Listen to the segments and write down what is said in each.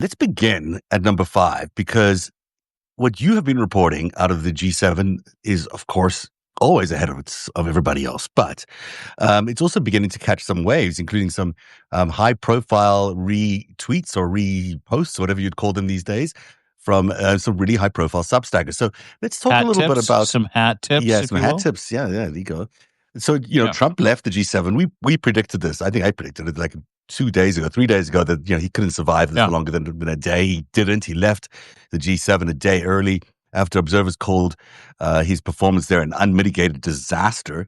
Let's begin at number 5, because what you have been reporting out of the G7 is, of course, always ahead of everybody else. But it's also beginning to catch some waves, including some high-profile retweets or reposts, whatever you'd call them these days, from some really high-profile Substackers. So let's talk a little bit about some hat tips, some if you hat will. tips. Yeah, there you go. So Trump left the G7. We predicted this. I think I predicted it like 3 days ago that he couldn't survive this for longer than a day. He didn't. He left the G7 a day early after observers called his performance there an unmitigated disaster.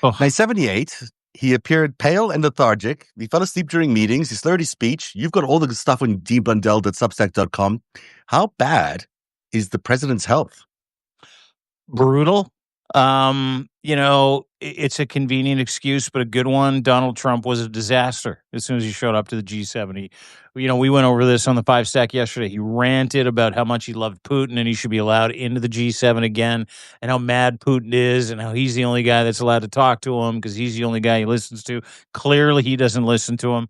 Now, 78, he appeared pale and lethargic. He fell asleep during meetings. He slurred his speech. You've got all the good stuff on dblundell.substack.com. How bad is the president's health? Brutal. It's a convenient excuse, but a good one. Donald Trump was a disaster as soon as he showed up to the G7. We went over this on the FiveStack yesterday. He ranted about how much he loved Putin and he should be allowed into the G7 again, and how mad Putin is, and how he's the only guy that's allowed to talk to him because he's the only guy he listens to. Clearly, he doesn't listen to him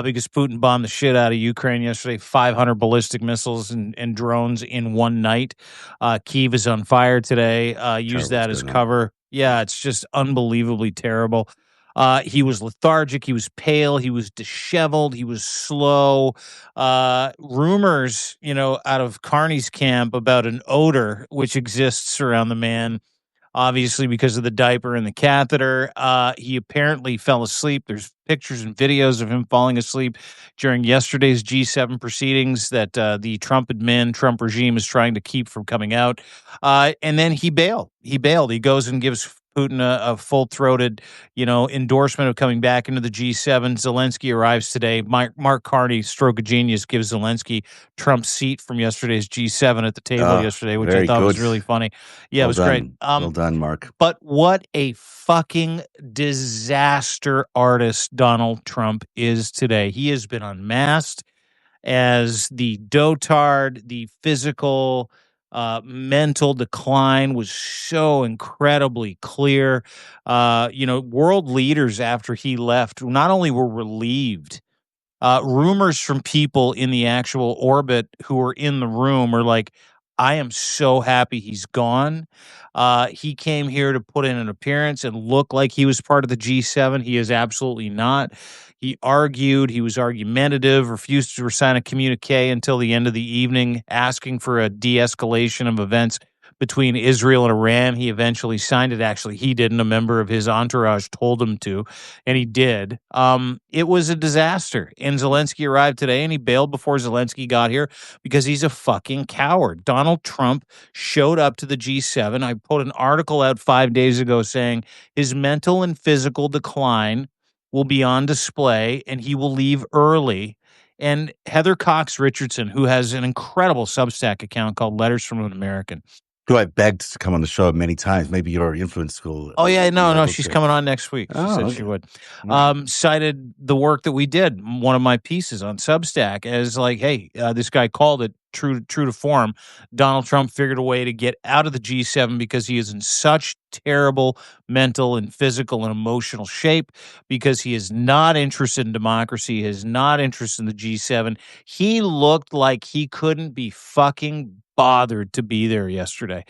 because Putin bombed the shit out of Ukraine yesterday. 500 ballistic missiles and drones in one night. Kyiv is on fire today. Use that as cover. Yeah, it's just unbelievably terrible. He was lethargic. He was pale. He was disheveled. He was slow. Rumors, out of Carney's camp about an odor which exists around the man, obviously because of the diaper and the catheter. He apparently fell asleep. There's pictures and videos of him falling asleep during yesterday's G7 proceedings that the Trump regime is trying to keep from coming out. And then he bailed. He goes and gives Putin a full-throated, endorsement of coming back into the G7. Zelensky arrives today. Mark Carney, stroke of genius, gives Zelensky Trump's seat from yesterday's G7 at the table yesterday, which I thought was really funny. Yeah, it was great. Well done, Mark. But what a fucking disaster artist Donald Trump is today. He has been unmasked as the dotard, the physical, mental decline was so incredibly clear. World leaders after he left not only were relieved, rumors from people in the actual orbit who were in the room are like, I am so happy he's gone. He came here to put in an appearance and look like he was part of the G7. He is absolutely not. He argued. He was argumentative, refused to sign a communique until the end of the evening, asking for a de-escalation of events between Israel and Iran. He eventually signed it. Actually, he didn't. A member of his entourage told him to, and he did. It was a disaster. And Zelensky arrived today, and he bailed before Zelensky got here because he's a fucking coward. Donald Trump showed up to the G7. I put an article out 5 days ago saying his mental and physical decline will be on display, and he will leave early. And Heather Cox Richardson, who has an incredible Substack account called Letters from an American, who I begged to come on the show many times. Maybe your influence school. Oh, yeah. No. She's coming on next week. She said she would. Cited the work that we did, one of my pieces on Substack, as like, hey, this guy called it true to form. Donald Trump figured a way to get out of the G7 because he is in such terrible mental and physical and emotional shape, because he is not interested in democracy. He is not interested in the G7. He looked like he couldn't be fucking bothered to be there yesterday.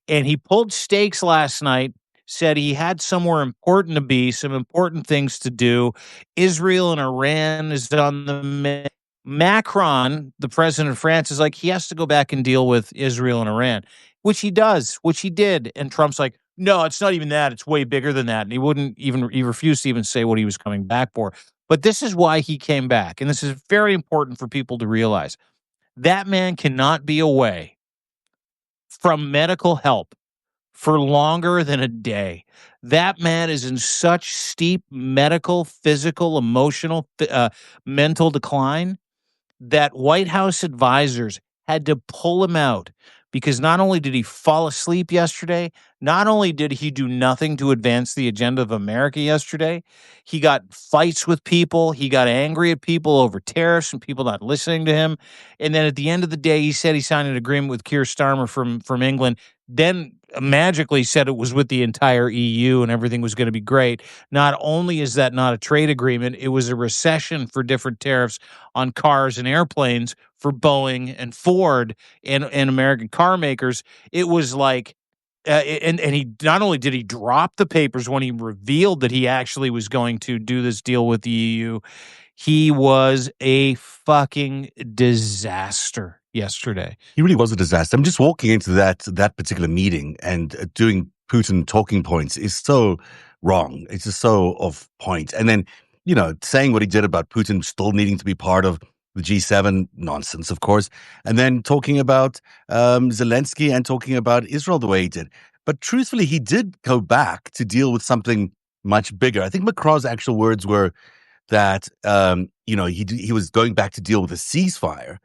And he pulled stakes last night, said he had somewhere important to be, some important things to do. Israel and Iran is on the Macron, the president of France, is like, he has to go back and deal with Israel and Iran, which he does, which he did. And Trump's like, no, it's not even that. It's way bigger than that. And he refused to even say what he was coming back for. But this is why he came back. And this is very important for people to realize. That man cannot be away from medical help for longer than a day. That man is in such steep medical, physical, emotional, mental decline that White House advisors had to pull him out, because not only did he fall asleep yesterday, not only did he do nothing to advance the agenda of America yesterday, he got fights with people, he got angry at people over tariffs and people not listening to him. And then at the end of the day, he said he signed an agreement with Keir Starmer from England. Then magically said it was with the entire EU and everything was going to be great. Not only is that not a trade agreement, it was a recession for different tariffs on cars and airplanes for Boeing and Ford and American car makers. It was like, and he not only did he drop the papers when he revealed that he actually was going to do this deal with the EU, he was a fucking disaster yesterday. He really was a disaster. I'm just walking into that particular meeting and doing Putin talking points is so wrong. It's just so off point. And then, saying what he did about Putin still needing to be part of the G7, nonsense, of course. And then talking about Zelensky and talking about Israel the way he did. But truthfully, he did go back to deal with something much bigger. I think Macron's actual words were that, he was going back to deal with a ceasefire.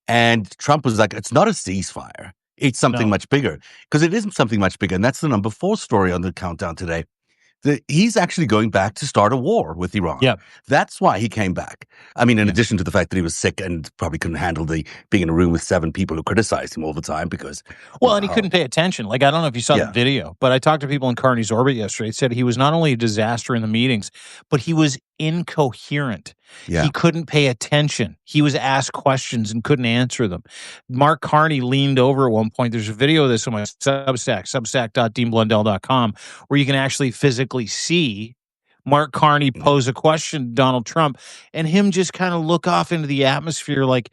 And Trump was like, it's not a ceasefire. It's something much bigger. Because it is something much bigger. And that's the number 4 story on the countdown today. He's actually going back to start a war with Iran. Yeah. That's why he came back. I mean, in addition to the fact that he was sick and probably couldn't handle being in a room with 7 people who criticized him all the time because... and he couldn't pay attention. Like, I don't know if you saw the video, but I talked to people in Carney's Orbit yesterday. They said he was not only a disaster in the meetings, but he was incoherent. Yeah. He couldn't pay attention. He was asked questions and couldn't answer them. Mark Carney leaned over at one point. There's a video of this on my Substack, substack.deanblundell.com, where you can actually physically see Mark Carney pose a question to Donald Trump and him just kind of look off into the atmosphere like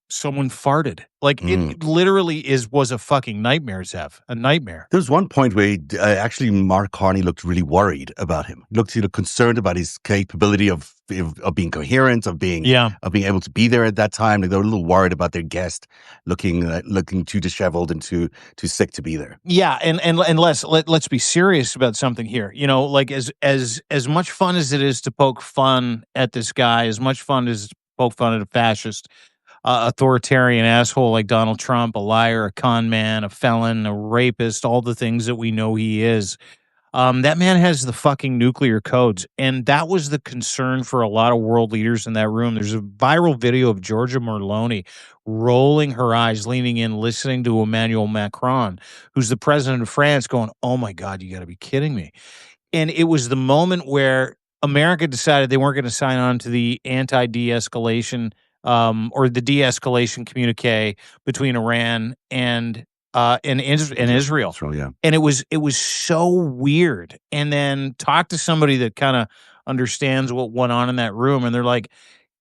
someone farted. Like it literally was a fucking nightmare, Zev. A nightmare. There was one point where actually Mark Carney looked really worried about him. He looked concerned about his capability of being coherent, of being able to be there at that time. Like they were a little worried about their guest looking too disheveled and too sick to be there. Yeah, and let's be serious about something here. Like as much fun as it is to poke fun at this guy, as much fun as to poke fun at a fascist, authoritarian asshole like Donald Trump, a liar, a con man, a felon, a rapist, all the things that we know he is. That man has the fucking nuclear codes. And that was the concern for a lot of world leaders in that room. There's a viral video of Giorgia Meloni rolling her eyes, leaning in, listening to Emmanuel Macron, who's the president of France, going, oh my God, you got to be kidding me. And it was the moment where America decided they weren't going to sign on to the anti-de-escalation or the de-escalation communique between Iran and Israel. Yeah. And it was so weird. And then talk to somebody that kind of understands what went on in that room, and they're like,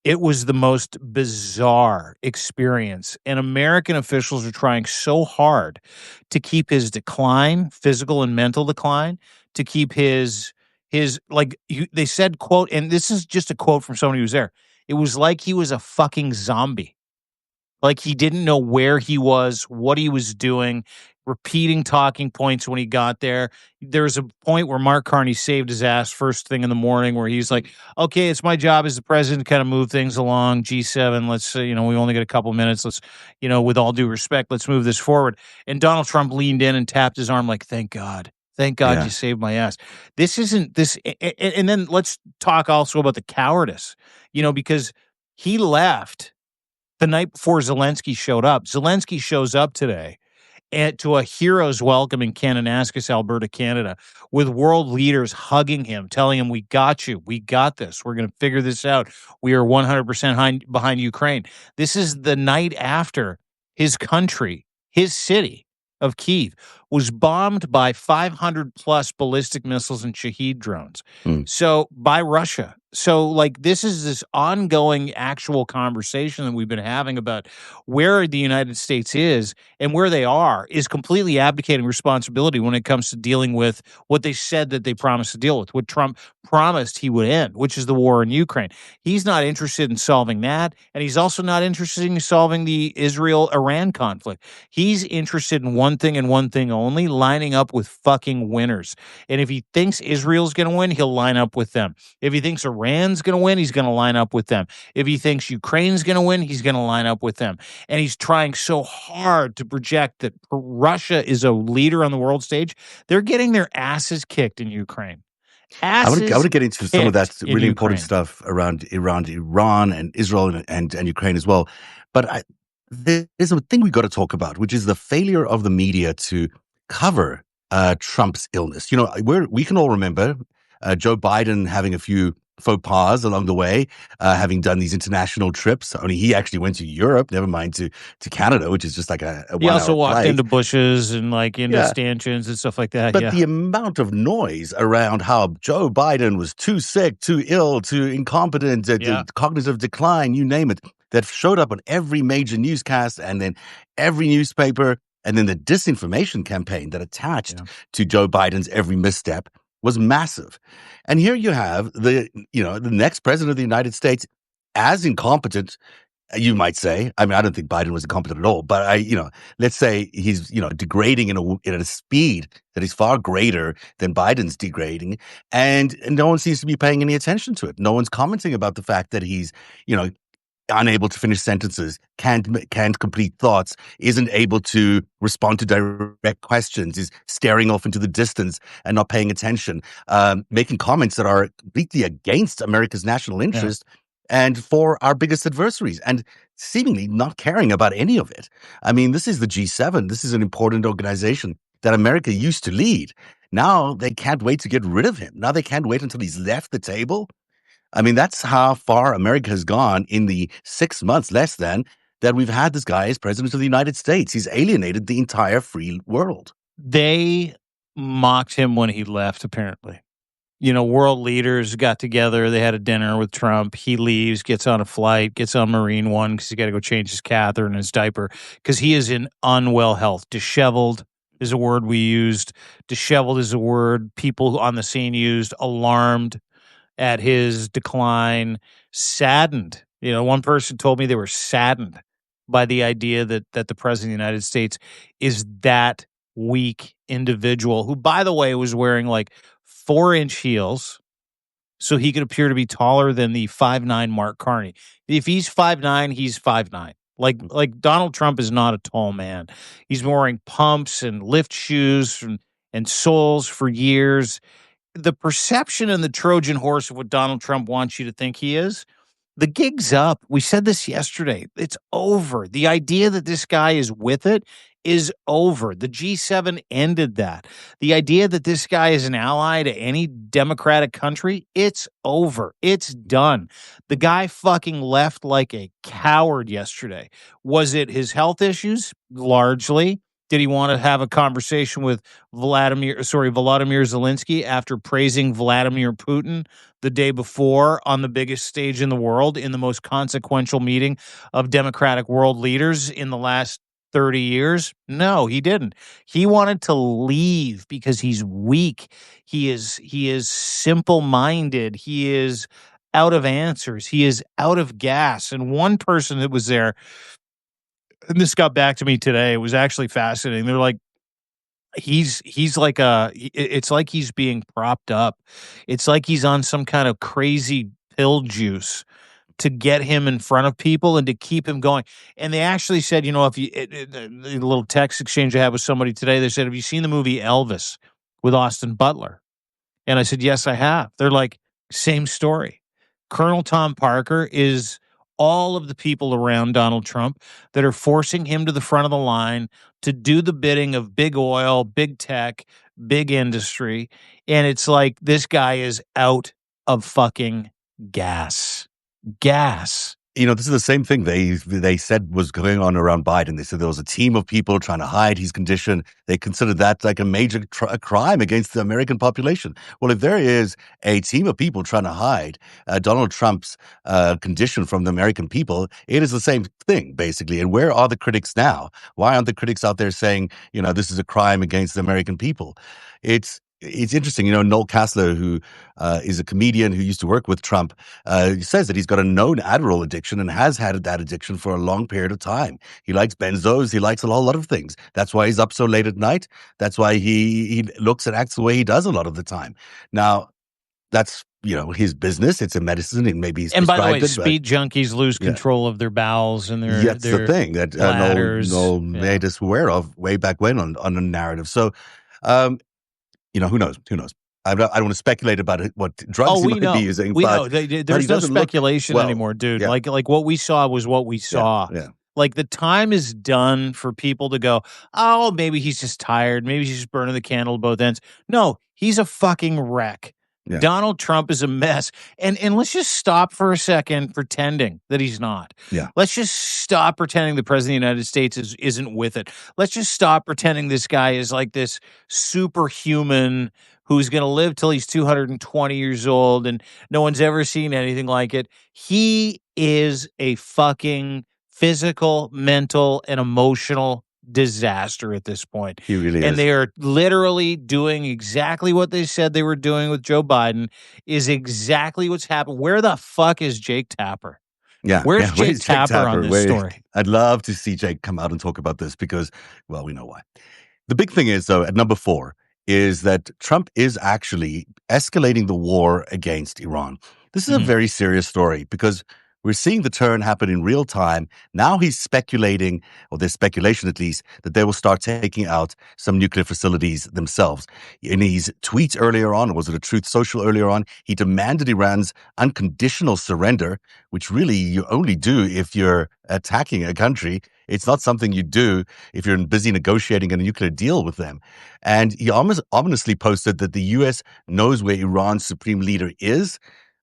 it was the most bizarre experience. And American officials are trying so hard to keep his decline, physical and mental decline, to keep his they said, quote, and this is just a quote from somebody who was there. It was like he was a fucking zombie. Like he didn't know where he was, what he was doing, repeating talking points when he got there. There was a point where Mark Carney saved his ass first thing in the morning where he's like, okay, it's my job as the president to kind of move things along. G7, let's, we only got a couple minutes. Let's, with all due respect, let's move this forward. And Donald Trump leaned in and tapped his arm like, thank God. Thank God you saved my ass. This isn't this. And then let's talk also about the cowardice, because he left the night before Zelensky showed up. Zelensky shows up today to a hero's welcome in Kananaskis, Alberta, Canada, with world leaders hugging him, telling him, we got you. We got this. We're going to figure this out. We are 100% behind Ukraine. This is the night after his country, his city of Kyiv, was bombed by 500 plus ballistic missiles and Shahed drones. So by Russia. So this is this ongoing actual conversation that we've been having about where the United States is and where they are is completely abdicating responsibility when it comes to dealing with what they said that they promised to deal with, what Trump promised he would end, which is the war in Ukraine. He's not interested in solving that, and he's also not interested in solving the Israel-Iran conflict. He's interested in one thing and one thing only, lining up with fucking winners. And if he thinks Israel's going to win, he'll line up with them. If he thinks Iran's going to win, he's going to line up with them. If he thinks Ukraine's going to win, he's going to line up with them. And he's trying so hard to project that Russia is a leader on the world stage. They're getting their asses kicked in Ukraine. I want to get into some of that really important stuff around Iran and Israel and Ukraine as well. But there's a thing we got to talk about, which is the failure of the media to cover Trump's illness. We can all remember Joe Biden having a few faux pas along the way, having done these international trips. Only he actually went to Europe, never mind to Canada, which is just like a 1 hour flight. He also walked into bushes and into stanchions and stuff like that. But the amount of noise around how Joe Biden was too sick, too ill, too incompetent, cognitive decline, you name it, that showed up on every major newscast and then every newspaper, and then the disinformation campaign that attached to Joe Biden's every misstep was massive. And here you have the next president of the United States as incompetent, you might say. I mean, I don't think Biden was incompetent at all, but let's say he's, degrading at a speed that is far greater than Biden's degrading. And no one seems to be paying any attention to it. No one's commenting about the fact that he's, unable to finish sentences, can't complete thoughts, isn't able to respond to direct questions, is staring off into the distance and not paying attention, making comments that are completely against America's national interest and for our biggest adversaries, and seemingly not caring about any of it. I mean, this is the G7. This is an important organization that America used to lead. Now they can't wait to get rid of him. Now they can't wait until he's left the table. I mean, that's how far America has gone in the 6 months, less than, that we've had this guy as president of the United States. He's alienated the entire free world. They mocked him when he left, apparently. World leaders got together. They had a dinner with Trump. He leaves, gets on a flight, gets on Marine One because he got to go change his catheter and his diaper because he is in unwell health. Disheveled is a word we used. Disheveled is a word people on the scene used. Alarmed at his decline, saddened. One person told me they were saddened by the idea that the president of the United States is that weak individual who, by the way, was wearing 4-inch heels so he could appear to be taller than the 5'9" Mark Carney. If he's 5'9", he's 5'9". Like Donald Trump is not a tall man. He's been wearing pumps and lift shoes and soles for years. The perception and the Trojan horse of what Donald Trump wants you to think he is, the gig's up. We said this yesterday. It's over. The idea that this guy is with it is over. The G7 ended that. The idea that this guy is an ally to any democratic country, it's over. It's done. The guy fucking left like a coward yesterday. Was it his health issues? Largely. Did he want to have a conversation with Vladimir Zelensky after praising Vladimir Putin the day before on the biggest stage in the world in the most consequential meeting of democratic world leaders in the last 30 years? No, he didn't. He wanted to leave because he's weak. He is simple-minded. He is out of answers. He is out of gas. And one person that was there, and this got back to me today, it was actually fascinating. They're like, it's like he's being propped up. It's like he's on some kind of crazy pill juice to get him in front of people and to keep him going. And they actually said, if the little text exchange I had with somebody today, they said, have you seen the movie Elvis with Austin Butler? And I said, yes, I have. They're like, same story. Colonel Tom Parker is all of the people around Donald Trump that are forcing him to the front of the line to do the bidding of big oil, big tech, big industry. And it's like, this guy is out of fucking gas. This is the same thing they said was going on around Biden. They said there was a team of people trying to hide his condition. They considered that like a major crime against the American population. Well, if there is a team of people trying to hide Donald Trump's condition from the American people, it is the same thing, basically. And where are the critics now? Why aren't the critics out there saying, this is a crime against the American people? It's interesting, Noel Kassler, who is a comedian who used to work with Trump, says that he's got a known Adderall addiction and has had that addiction for a long period of time. He likes benzos. He likes a whole lot of things. That's why he's up so late at night. That's why he looks and acts the way he does a lot of the time. Now, that's his business. It's a medicine, and maybe he's prescribed. And by the way, speed junkies lose control of their bowels and their that's the thing that Noel made us aware of way back when on a narrative. So, who knows? I don't want to speculate about what drugs he might be using. We know. There's no speculation anymore, dude. Yeah. Like what we saw was what we saw. Yeah. Like, the time is done for people to go, oh, maybe he's just tired. Maybe he's just burning the candle at both ends. No, he's a fucking wreck. Yeah. Donald Trump is a mess. And let's just stop for a second pretending that he's not. Yeah. Let's just stop pretending the president of the United States isn't with it. Let's just stop pretending this guy is like this superhuman who's going to live till he's 220 years old and no one's ever seen anything like it. He is a fucking physical, mental, and emotional disaster at this point. He really is. And they are literally doing exactly what they said they were doing with Joe Biden, is exactly what's happened. Where the fuck is Jake Tapper? Yeah. Where's Jake Tapper on this story? I'd love to see Jake come out and talk about this because, well, we know why. The big thing is, though, at number 4, is that Trump is actually escalating the war against Iran. This is a very serious story because we're seeing the turn happen in real time. Now he's speculating, or there's speculation at least, that they will start taking out some nuclear facilities themselves. In his tweets earlier on, or was it a Truth Social earlier on, he demanded Iran's unconditional surrender, which really you only do if you're attacking a country. It's not something you do if you're busy negotiating a nuclear deal with them. And he almost ominously posted that the U.S. knows where Iran's supreme leader is,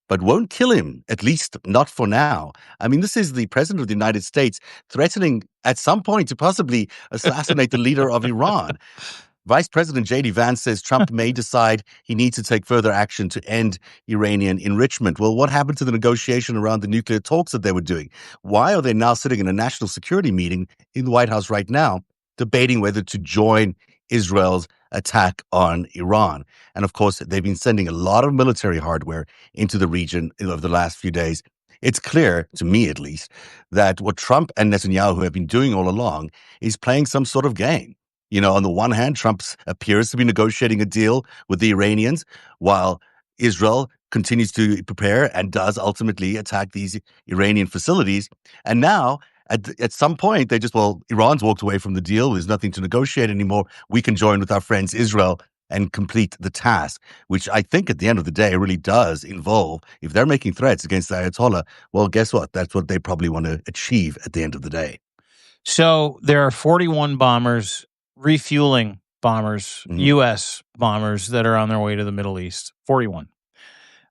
but won't kill him, at least not for now. I mean, this is the president of the United States threatening at some point to possibly assassinate the leader of Iran. Vice President J.D. Vance says Trump may decide he needs to take further action to end Iranian enrichment. Well, what happened to the negotiation around the nuclear talks that they were doing? Why are they now sitting in a national security meeting in the White House right now, debating whether to join Israel's attack on Iran? And of course, they've been sending a lot of military hardware into the region over the last few days. It's clear, to me at least, that what Trump and Netanyahu have been doing all along is playing some sort of game. You know, on the one hand, Trump appears to be negotiating a deal with the Iranians, while Israel continues to prepare and does ultimately attack these Iranian facilities. And now, at some point, they just, well, Iran's walked away from the deal. There's nothing to negotiate anymore. We can join with our friends Israel and complete the task, which I think at the end of the day really does involve, if they're making threats against the Ayatollah, well, guess what? That's what they probably want to achieve at the end of the day. So there are 41 bombers, refueling bombers, U.S. bombers that are on their way to the Middle East. 41.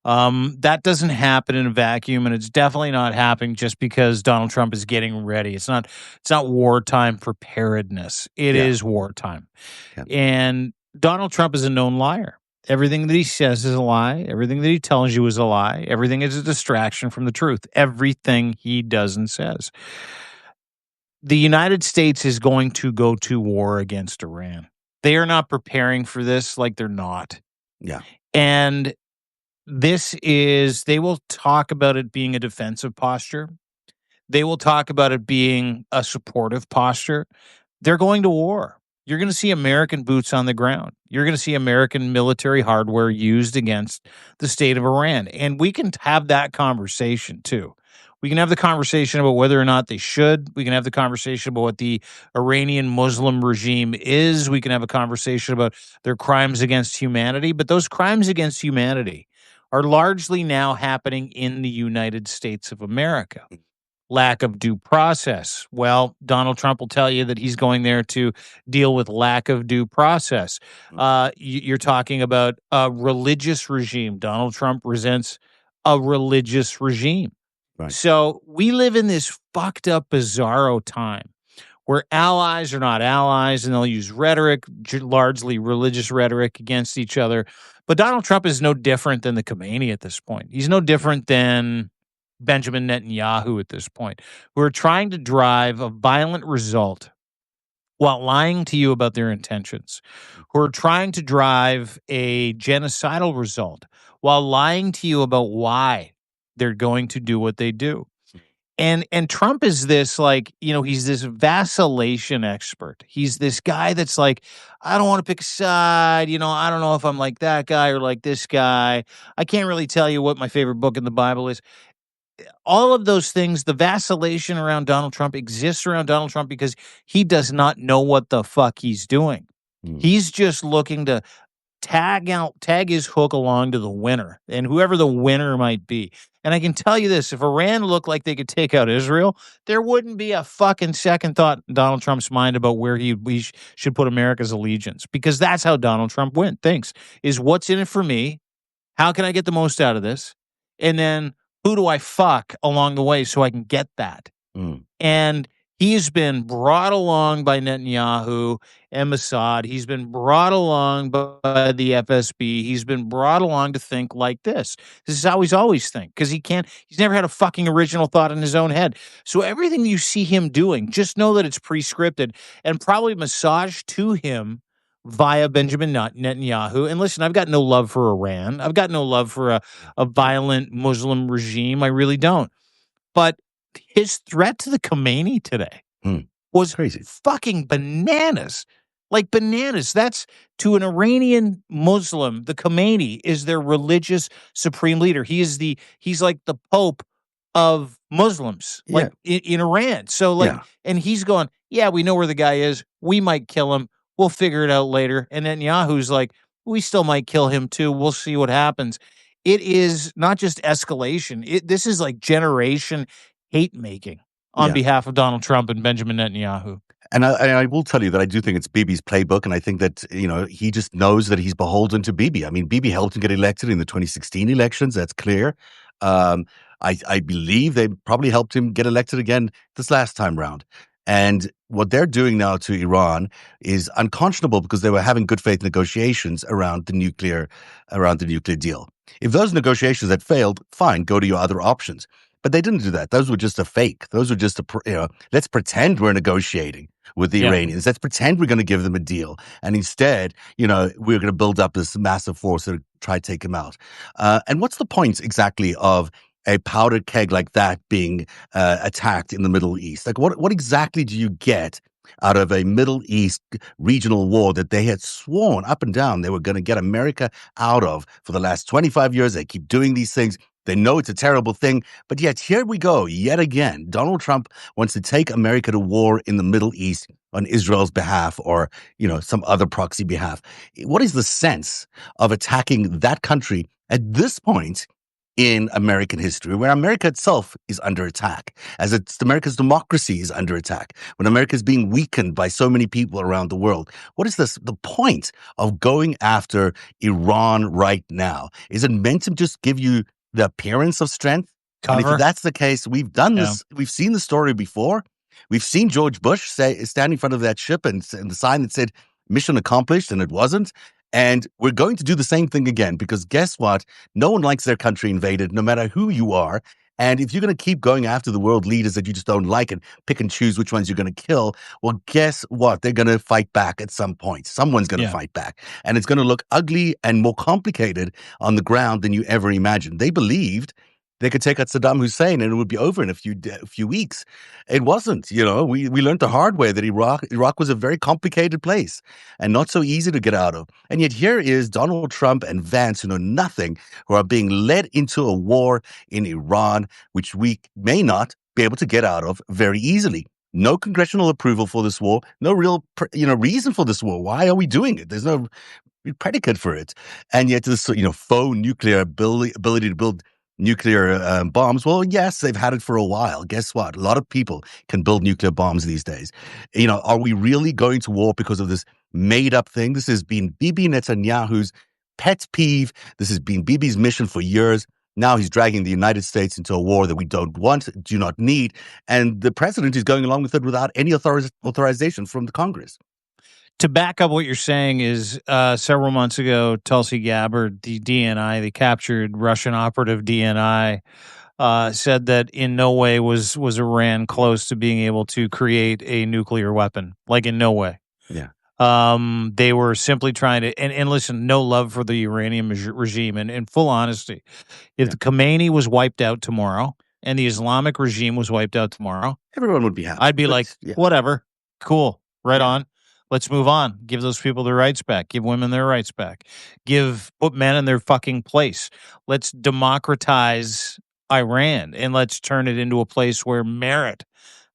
That doesn't happen in a vacuum, and it's definitely not happening just because Donald Trump is getting ready. It's not wartime preparedness. It is wartime. Yeah. And Donald Trump is a known liar. Everything that he says is a lie. Everything that he tells you is a lie. Everything is a distraction from the truth. Everything he does and says. The United States is going to go to war against Iran. They are not preparing for this like they're not. Yeah. And they will talk about it being a defensive posture. They will talk about it being a supportive posture. They're going to war. You're going to see American boots on the ground. You're going to see American military hardware used against the state of Iran. And we can have that conversation too. We can have the conversation about whether or not they should. We can have the conversation about what the Iranian Muslim regime is. We can have a conversation about their crimes against humanity. But those crimes against humanity are largely now happening in the United States of America. Lack of due process. Well, Donald Trump will tell you that he's going there to deal with lack of due process. You're talking about a religious regime. Donald Trump resents a religious regime. Right. So we live in this fucked up, bizarro time where allies are not allies, and they'll use rhetoric, largely religious rhetoric, against each other. But Donald Trump is no different than the Khomeini at this point. He's no different than Benjamin Netanyahu at this point, who are trying to drive a violent result while lying to you about their intentions, who are trying to drive a genocidal result while lying to you about why they're going to do what they do. And Trump is this, like, you know, he's this vacillation expert. He's this guy that's like, I don't want to pick a side. You know, I don't know if I'm like that guy or like this guy. I can't really tell you what my favorite book in the Bible is. All of those things, the vacillation around Donald Trump exists around Donald Trump because he does not know what the fuck he's doing. He's just looking to tag his hook along to the winner, and whoever the winner might be. And I can tell you this, if Iran looked like they could take out Israel, there wouldn't be a fucking second thought in Donald Trump's mind about where we should put America's allegiance, because that's how Donald Trump thinks, is what's in it for me? How can I get the most out of this? And then who do I fuck along the way so I can get that? And he's been brought along by Netanyahu and Mossad. He's been brought along by the FSB. He's been brought along to think like this. This is how he's always think, because he's never had a fucking original thought in his own head. So everything you see him doing, just know that it's pre-scripted and probably massaged to him via Benjamin Netanyahu. And listen, I've got no love for Iran. I've got no love for a violent Muslim regime. I really don't. But his threat to the Khomeini today was crazy, fucking bananas. Like bananas. That's, to an Iranian Muslim, the Khomeini is their religious supreme leader. He's like the Pope of Muslims, like in Iran. So and he's going, yeah, we know where the guy is. We might kill him. We'll figure it out later. And Netanyahu's like, we still might kill him too. We'll see what happens. It is not just escalation. This is like generation hate making on behalf of Donald Trump and Benjamin Netanyahu. And I will tell you that I do think it's Bibi's playbook, and I think that, he just knows that he's beholden to Bibi. I mean, Bibi helped him get elected in the 2016 elections. That's clear. I believe they probably helped him get elected again this last time round. And what they're doing now to Iran is unconscionable, because they were having good faith negotiations around the nuclear deal. If those negotiations had failed, fine, go to your other options. But they didn't do that. Those were just a fake. Those were just let's pretend we're negotiating with the Iranians. Let's pretend we're going to give them a deal. And instead, we're going to build up this massive force to try to take them out. And what's the point exactly of a powdered keg like that being attacked in the Middle East? Like, what exactly do you get out of a Middle East regional war that they had sworn up and down they were going to get America out of for the last 25 years? They keep doing these things. They know it's a terrible thing, but yet here we go yet again. Donald Trump wants to take America to war in the Middle East on Israel's behalf, or, some other proxy behalf. What is the sense of attacking that country at this point in American history, where America itself is under attack, as America's democracy is under attack, when America is being weakened by so many people around the world? What is the point of going after Iran right now? Is it meant to just give you the appearance of strength? Cover. And if that's the case, we've done this. We've seen the story before. We've seen George Bush stand in front of that ship and the sign that said mission accomplished, and it wasn't. And we're going to do the same thing again, because guess what? No one likes their country invaded, no matter who you are. And if you're going to keep going after the world leaders that you just don't like and pick and choose which ones you're going to kill, well, guess what? They're going to fight back at some point. Someone's going to fight back. And it's going to look ugly and more complicated on the ground than you ever imagined. They believed they could take out Saddam Hussein and it would be over in a few weeks. It wasn't. We learned the hard way that Iraq was a very complicated place and not so easy to get out of. And yet here is Donald Trump and Vance, who know nothing, who are being led into a war in Iran, which we may not be able to get out of very easily. No congressional approval for this war. No real, reason for this war. Why are we doing it? There's no predicate for it. And yet this, faux nuclear ability to build nuclear bombs. Well, yes, they've had it for a while. Guess what? A lot of people can build nuclear bombs these days. Are we really going to war because of this made up thing? This has been Bibi Netanyahu's pet peeve. This has been Bibi's mission for years. Now he's dragging the United States into a war that we don't want, do not need. And the president is going along with it without any authorization from the Congress. To back up what you're saying is, several months ago, Tulsi Gabbard, the DNI, the captured Russian operative DNI, said that in no way was Iran close to being able to create a nuclear weapon. Like, in no way. Yeah. They were simply trying to, and listen, no love for the Iranian regime. And in full honesty, if the Khomeini was wiped out tomorrow and the Islamic regime was wiped out tomorrow, everyone would be happy. I'd be whatever, cool, right on. Let's move on. Give those people their rights back. Give women their rights back. Put men in their fucking place. Let's democratize Iran and let's turn it into a place where merit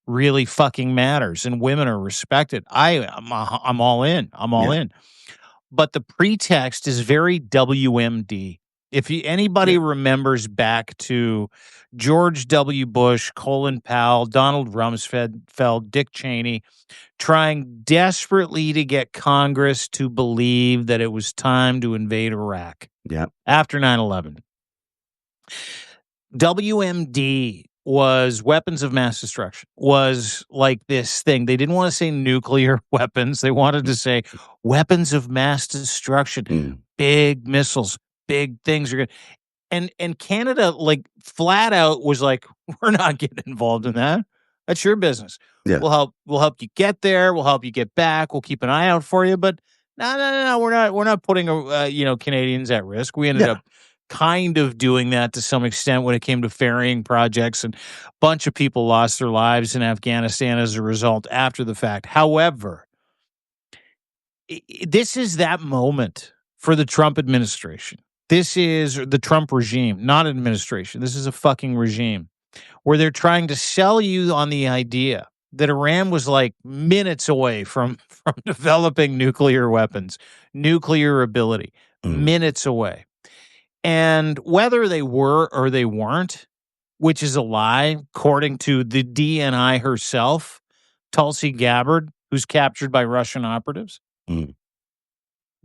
really fucking matters and women are respected. I'm all in. I'm all in. but the pretext is very WMD. If anybody remembers back to George W. Bush, Colin Powell, Donald Rumsfeld, Dick Cheney, trying desperately to get Congress to believe that it was time to invade Iraq after 9/11. WMD was weapons of mass destruction, was like this thing. They didn't want to say nuclear weapons. They wanted to say weapons of mass destruction, big missiles, big things are good. And Canada, like, flat out was like, we're not getting involved in that. That's your business. Yeah. We'll help you get there. We'll help you get back. We'll keep an eye out for you. But no. We're not putting Canadians at risk. We ended up kind of doing that to some extent when it came to ferrying projects, and a bunch of people lost their lives in Afghanistan as a result after the fact. However, this is that moment for the Trump administration. This is the Trump regime, not administration. This is a fucking regime where they're trying to sell you on the idea that Iran was like minutes away from developing nuclear weapons, nuclear ability, minutes away. And whether they were or they weren't, which is a lie, according to the DNI herself, Tulsi Gabbard, who's captured by Russian operatives,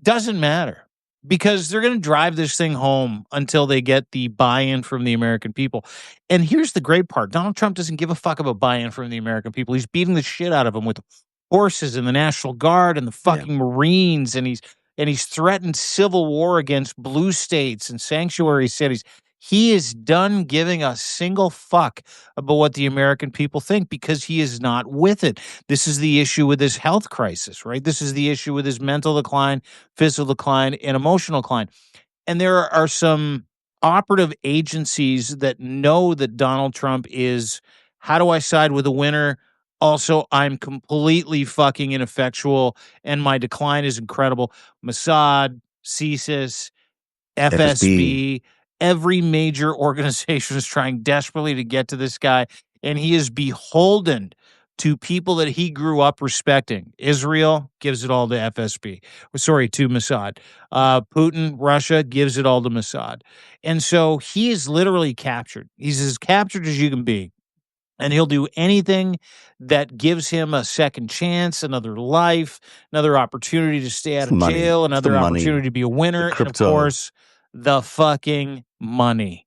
doesn't matter. Because they're going to drive this thing home until they get the buy-in from the American people. And here's the great part. Donald Trump doesn't give a fuck about buy-in from the American people. He's beating the shit out of them with horses and the National Guard and the fucking Marines. And he's threatened civil war against blue states and sanctuary cities. He is done giving a single fuck about what the American people think because he is not with it. This is the issue with his health crisis, right? This is the issue with his mental decline, physical decline, and emotional decline. And there are some operative agencies that know that Donald Trump is, how do I side with the winner? Also, I'm completely fucking ineffectual and my decline is incredible. Mossad, CSIS, FSB. Every major organization is trying desperately to get to this guy, and he is beholden to people that he grew up respecting. Israel gives it all to FSB. Sorry, to Mossad. Putin, Russia gives it all to Mossad. And so he is literally captured. He's as captured as you can be. And he'll do anything that gives him a second chance, another life, another opportunity to stay out of jail, another opportunity to be a winner, and of course, the fucking money.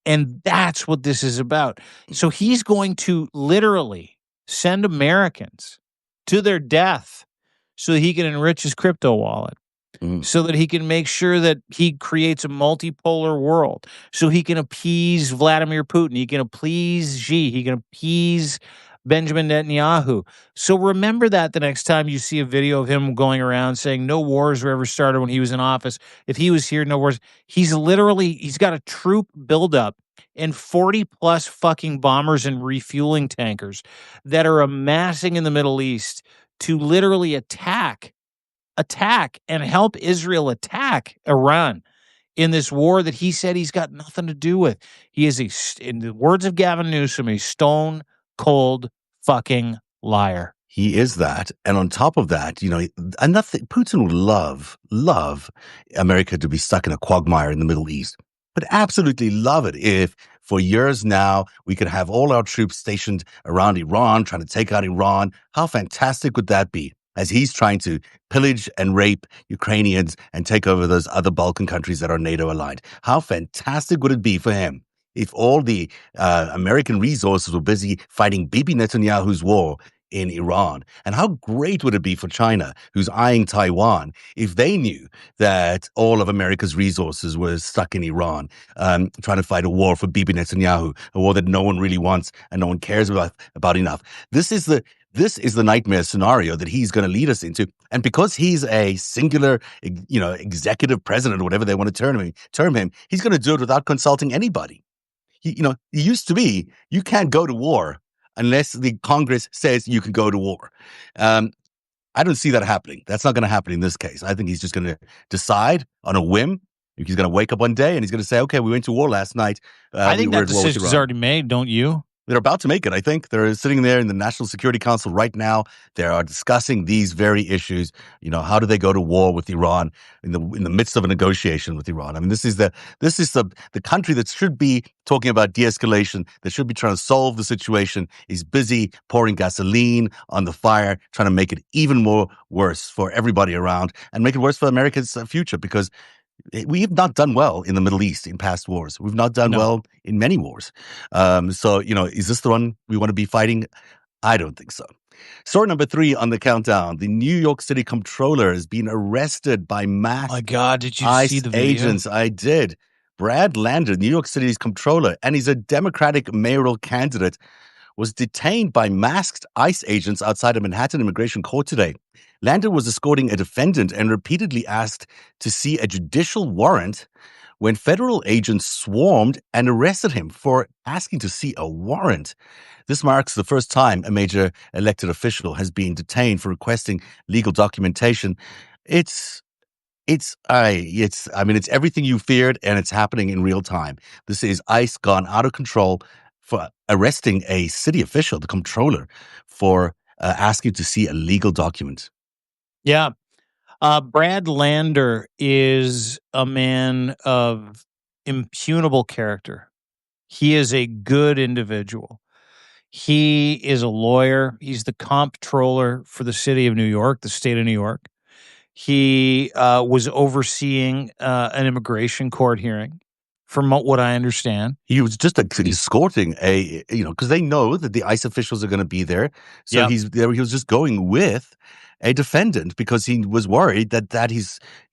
And that's what this is about. So he's going to literally send Americans to their death so that he can enrich his crypto wallet, so that he can make sure that he creates a multipolar world, so he can appease Vladimir Putin, he can appease Xi, he can appease Benjamin Netanyahu. So remember that the next time you see a video of him going around saying no wars were ever started when he was in office. If he was here, no wars. He's got a troop buildup and 40 plus fucking bombers and refueling tankers that are amassing in the Middle East to literally attack and help Israel attack Iran in this war that he said he's got nothing to do with. He is, in the words of Gavin Newsom, a stone cold fucking liar. He is that. And on top of that, Putin would love America to be stuck in a quagmire in the Middle East, but absolutely love it if for years now we could have all our troops stationed around Iran, trying to take out Iran. How fantastic would that be? As he's trying to pillage and rape Ukrainians and take over those other Balkan countries that are NATO aligned. How fantastic would it be for him if all the American resources were busy fighting Bibi Netanyahu's war in Iran? And how great would it be for China, who's eyeing Taiwan, if they knew that all of America's resources were stuck in Iran, trying to fight a war for Bibi Netanyahu, a war that no one really wants and no one cares about enough. This is the nightmare scenario that he's going to lead us into. And because he's a singular, executive president or whatever they want to term him, he's going to do it without consulting anybody. It used to be you can't go to war unless the Congress says you can go to war. I don't see that happening. That's not going to happen in this case. I think he's just going to decide on a whim. He's going to wake up one day and he's going to say, okay, we went to war last night. I think that decision's already made, don't you? They're about to make it, I think. They're sitting there in the National Security Council right now. They are discussing these very issues. How do they go to war with Iran in the midst of a negotiation with Iran? I mean, this is the country that should be talking about de-escalation, that should be trying to solve the situation, is busy pouring gasoline on the fire, trying to make it even more worse for everybody around and make it worse for America's future, because we have not done well in the Middle East in past wars. We've not done well in many wars. So, is this the one we want to be fighting? I don't think so. Story number 3 on the countdown. The New York City Comptroller has been arrested by masked my God, did you ICE see the video? agents. I did. Brad Lander, New York City's Comptroller, and he's a Democratic mayoral candidate, was detained by masked ICE agents outside a Manhattan immigration court today. Lander was escorting a defendant and repeatedly asked to see a judicial warrant when federal agents swarmed and arrested him for asking to see a warrant. This marks the first time a major elected official has been detained for requesting legal documentation. It's everything you feared, and it's happening in real time. This is ICE gone out of control for arresting a city official, the comptroller, for asking to see a legal document. Yeah. Brad Lander is a man of impugnable character. He is a good individual. He is a lawyer. He's the comptroller for the city of New York, the state of New York. He was overseeing an immigration court hearing, from what I understand. He was just escorting because they know that the ICE officials are going to be there. So he was just going with a defendant because he was worried that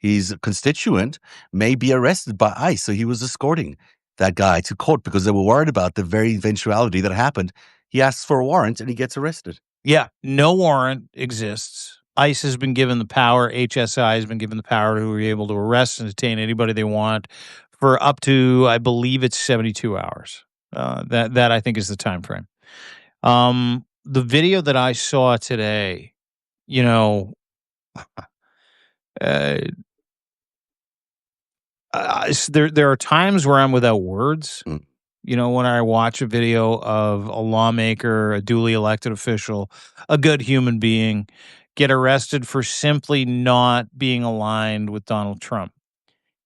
his constituent may be arrested by ICE. So he was escorting that guy to court because they were worried about the very eventuality that happened. He asks for a warrant and he gets arrested. Yeah, no warrant exists. ICE has been given the power. HSI has been given the power to be able to arrest and detain anybody they want for up to, I believe it's 72 hours. That I think is the time frame. The video that I saw today, there are times where I'm without words. When I watch a video of a lawmaker, a duly elected official, a good human being get arrested for simply not being aligned with Donald Trump.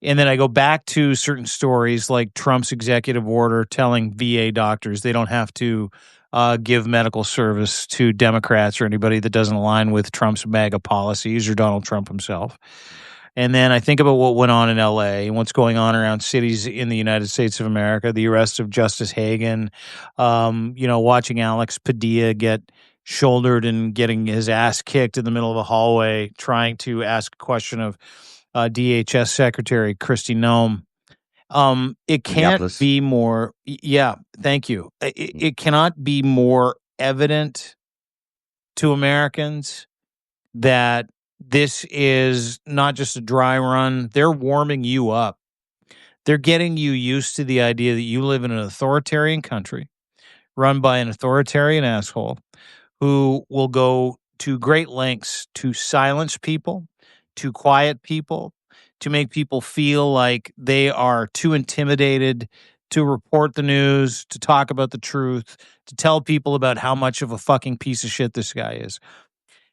And then I go back to certain stories like Trump's executive order telling VA doctors they don't have to give medical service to Democrats or anybody that doesn't align with Trump's MAGA policies or Donald Trump himself. And then I think about what went on in LA and what's going on around cities in the United States of America, the arrest of Justice Hagan, watching Alex Padilla get shouldered and getting his ass kicked in the middle of a hallway, trying to ask a question of DHS Secretary Kristi Noem. It can't be more. Yeah, thank you. It cannot be more evident to Americans that this is not just a dry run. They're warming you up. They're getting you used to the idea that you live in an authoritarian country run by an authoritarian asshole who will go to great lengths to silence people, to quiet people, to make people feel like they are too intimidated to report the news, to talk about the truth, to tell people about how much of a fucking piece of shit this guy is.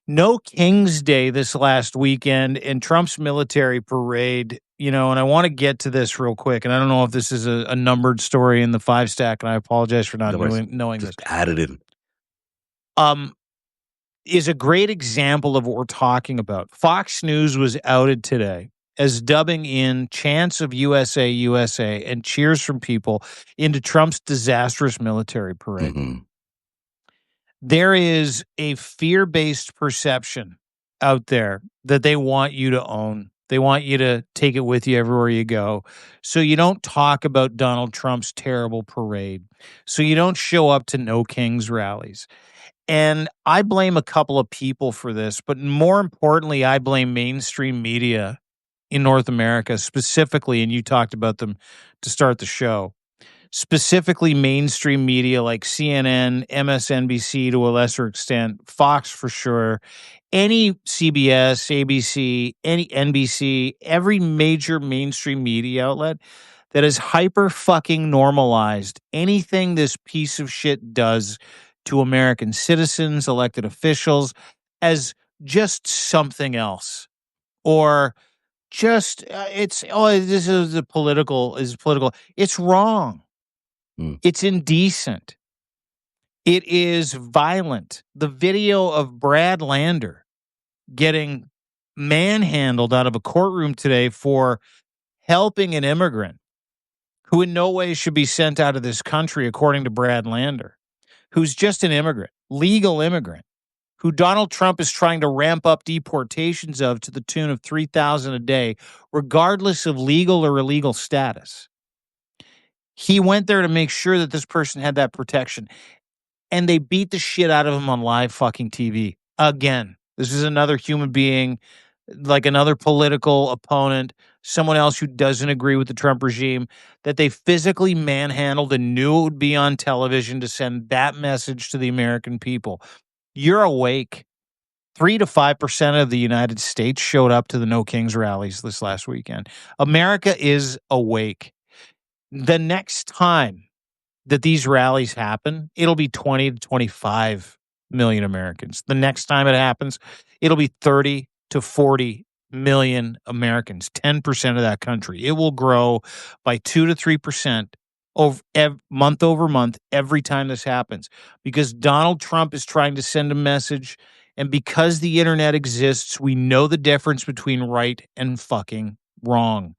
No King's Day this last weekend and Trump's military parade, and I want to get to this real quick. And I don't know if this is a numbered story in the FiveStack, and I apologize for not knowing this. Add it in. Is a great example of what we're talking about. Fox News was outed today as dubbing in chants of USA, USA, and cheers from people into Trump's disastrous military parade. Mm-hmm. There is a fear-based perception out there that they want you to own. They want you to take it with you everywhere you go. So you don't talk about Donald Trump's terrible parade. So you don't show up to No Kings rallies. And I blame a couple of people for this, but more importantly, I blame mainstream media in North America specifically, and you talked about them to start the show. Specifically mainstream media like CNN, MSNBC to a lesser extent, Fox for sure, any CBS, ABC, any NBC, every major mainstream media outlet, that has hyper fucking normalized anything this piece of shit does to American citizens, elected officials, as just something else, or just this is a political It's wrong. It's indecent. It is violent. The video of Brad Lander getting manhandled out of a courtroom today for helping an immigrant who in no way should be sent out of this country, according to Brad Lander, who's just an immigrant, legal immigrant, who Donald Trump is trying to ramp up deportations of to the tune of 3,000 a day, regardless of legal or illegal status. He went there to make sure that this person had that protection, and they beat the shit out of him on live fucking TV. Again, this is another human being, like another political opponent, someone else who doesn't agree with the Trump regime, that they physically manhandled and knew it would be on television to send that message to the American people. You're awake. 3 to 5% of the United States showed up to the No Kings rallies this last weekend. America is awake. The next time that these rallies happen, it'll be 20 to 25 million Americans. The next time it happens, it'll be 30 to 40 million Americans, 10% of that country. It will grow by 2 to 3% month over month every time this happens, because Donald Trump is trying to send a message, and because the internet exists, we know the difference between right and fucking wrong.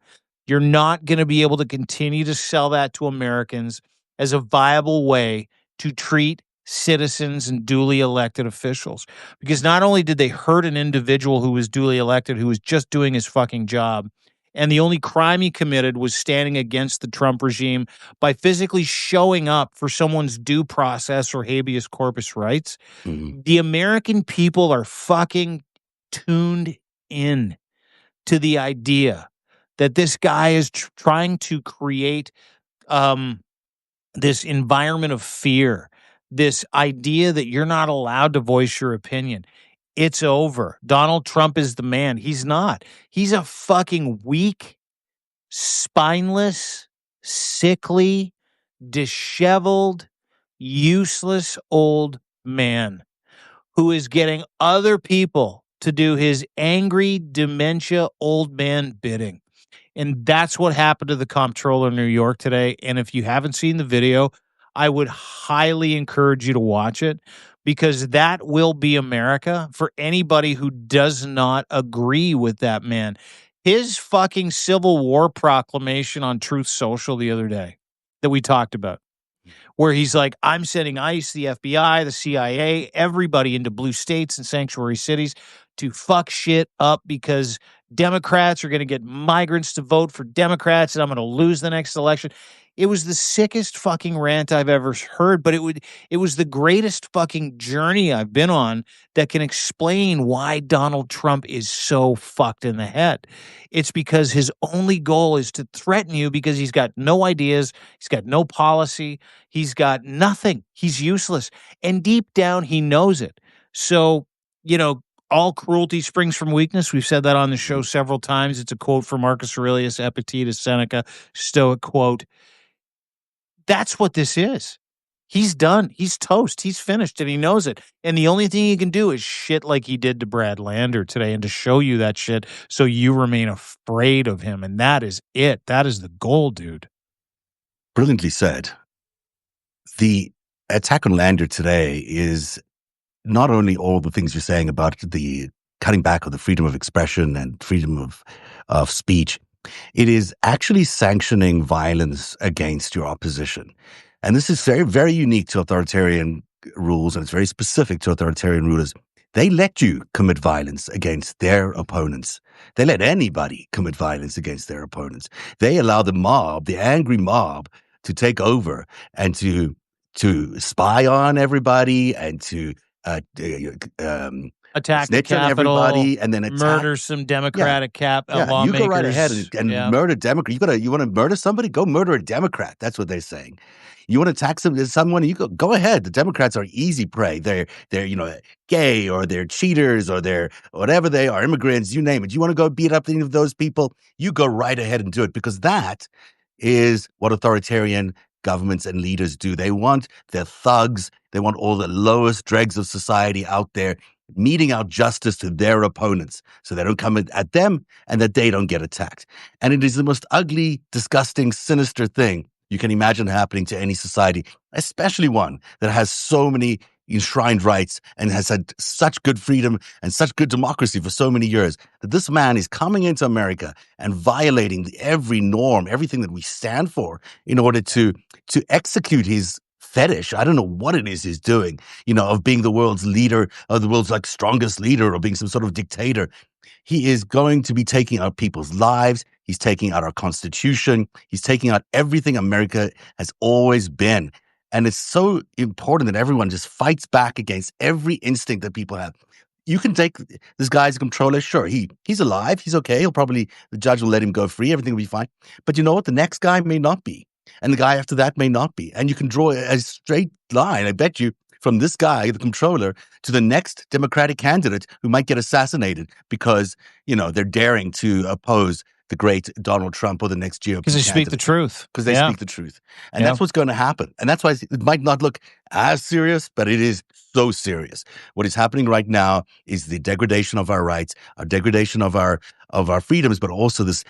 You're not going to be able to continue to sell that to Americans as a viable way to treat citizens and duly elected officials. Because not only did they hurt an individual who was duly elected, who was just doing his fucking job, and the only crime he committed was standing against the Trump regime by physically showing up for someone's due process or habeas corpus rights. The American people are fucking tuned in to the idea that this guy is trying to create this environment of fear, this idea that you're not allowed to voice your opinion. It's over. Donald Trump is the man. He's not. He's a fucking weak, spineless, sickly, disheveled, useless old man who is getting other people to do his angry dementia old man bidding. And that's what happened to the Comptroller in New York today. And if you haven't seen the video, I would highly encourage you to watch it, because that will be America for anybody who does not agree with that man. His fucking Civil War proclamation on Truth Social the other day that we talked about, where he's like, I'm sending ICE, the FBI, the CIA, everybody into blue states and sanctuary cities to fuck shit up, because Democrats are going to get migrants to vote for Democrats and I'm going to lose the next election. It was the sickest fucking rant I've ever heard, but it was the greatest fucking journey I've been on that can explain why Donald Trump is so fucked in the head. It's because his only goal is to threaten you, because he's got no ideas, he's got no policy, he's got nothing, he's useless. And deep down, he knows it. So, all cruelty springs from weakness. We've said that on the show several times. It's a quote from Marcus Aurelius, Epictetus, Seneca, Stoic quote. That's what this is. He's done. He's toast. He's finished, and he knows it. And the only thing he can do is shit like he did to Brad Lander today, and to show you that shit so you remain afraid of him. And that is it. That is the goal, dude. Brilliantly said. The attack on Lander today is not only all the things you're saying about the cutting back of the freedom of expression and freedom of speech, it is actually sanctioning violence against your opposition. And this is very, very unique to authoritarian rules, and it's very specific to authoritarian rulers. They let you commit violence against their opponents. They let anybody commit violence against their opponents. They allow the mob, the angry mob, to take over and to spy on everybody and to attack snitch the on Capitol, everybody, and then murder some Democratic lawmakers. You go right ahead and murder Democrat. You want to murder somebody? Go murder a Democrat. That's what they're saying. You want to attack someone? You go ahead. The Democrats are easy prey. They're gay, or they're cheaters, or they're whatever they are, immigrants, you name it. You want to go beat up any of those people? You go right ahead and do it, because that is what authoritarian governments and leaders do. They want their thugs, they want all the lowest dregs of society out there meting out justice to their opponents so they don't come at them and that they don't get attacked. And it is the most ugly, disgusting, sinister thing you can imagine happening to any society, especially one that has so many enshrined rights and has had such good freedom and such good democracy for so many years, that this man is coming into America and violating every norm, everything that we stand for in order to execute his fetish. I don't know what it is he's doing, of being the world's leader, or the world's strongest leader, or being some sort of dictator. He is going to be taking out people's lives. He's taking out our Constitution. He's taking out everything America has always been. And it's so important that everyone just fights back against every instinct that people have. You can take this guy's a comptroller. Sure, he's alive. He's okay. The judge will let him go free. Everything will be fine. But you know what? The next guy may not be. And the guy after that may not be. And you can draw a straight line, I bet you, from this guy, the comptroller, to the next Democratic candidate who might get assassinated because, they're daring to oppose the great Donald Trump or the next GOP because they speak the truth. Because they speak the truth. And that's what's going to happen. And that's why it might not look as serious, but it is so serious. What is happening right now is the degradation of our rights, our degradation of our freedoms, but also this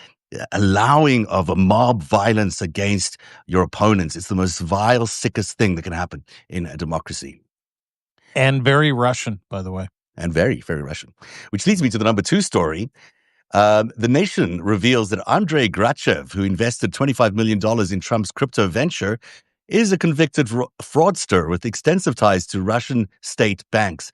allowing of a mob violence against your opponents. It's the most vile, sickest thing that can happen in a democracy. And very Russian, by the way. And very, very Russian. Which leads me to the number 2 story. The Nation reveals that Andrei Grachev, who invested $25 million in Trump's crypto venture, is a convicted fraudster with extensive ties to Russian state banks.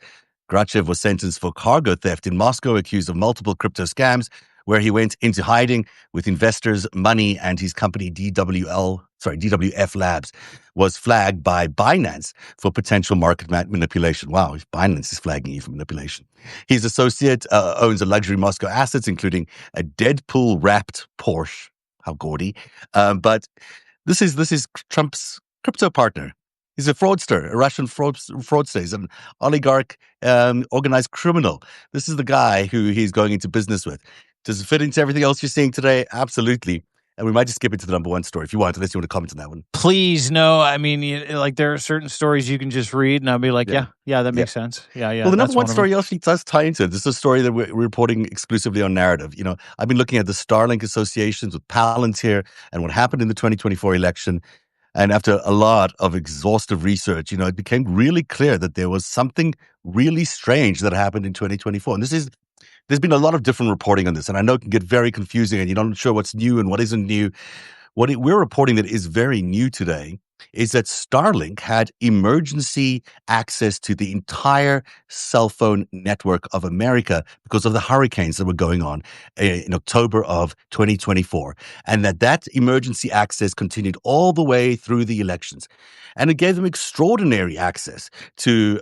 Grachev was sentenced for cargo theft in Moscow, accused of multiple crypto scams, where he went into hiding with investors' money, and his company DWF Labs was flagged by Binance for potential market manipulation. Wow, Binance is flagging you for manipulation. His associate owns a luxury Moscow assets, including a Deadpool-wrapped Porsche. How gaudy. But this is Trump's crypto partner. He's a fraudster, a Russian fraudster. He's an oligarch, organized criminal. This is the guy who he's going into business with. Does it fit into everything else you're seeing today? Absolutely. And we might just skip into the number 1 story if you want, unless you want to comment on that one. Please, no. I mean, there are certain stories you can just read, and I'll be like, yeah, that makes sense. Yeah. Well, the number 1 story actually does tie into it. This is a story that we're reporting exclusively on Narrative. I've been looking at the Starlink associations with Palantir and what happened in the 2024 election. And after a lot of exhaustive research, it became really clear that there was something really strange that happened in 2024. And there's been a lot of different reporting on this, and I know it can get very confusing, and you're not sure what's new and what isn't new. We're reporting that is very new today is that Starlink had emergency access to the entire cell phone network of America because of the hurricanes that were going on in October of 2024. And that emergency access continued all the way through the elections. And it gave them extraordinary access to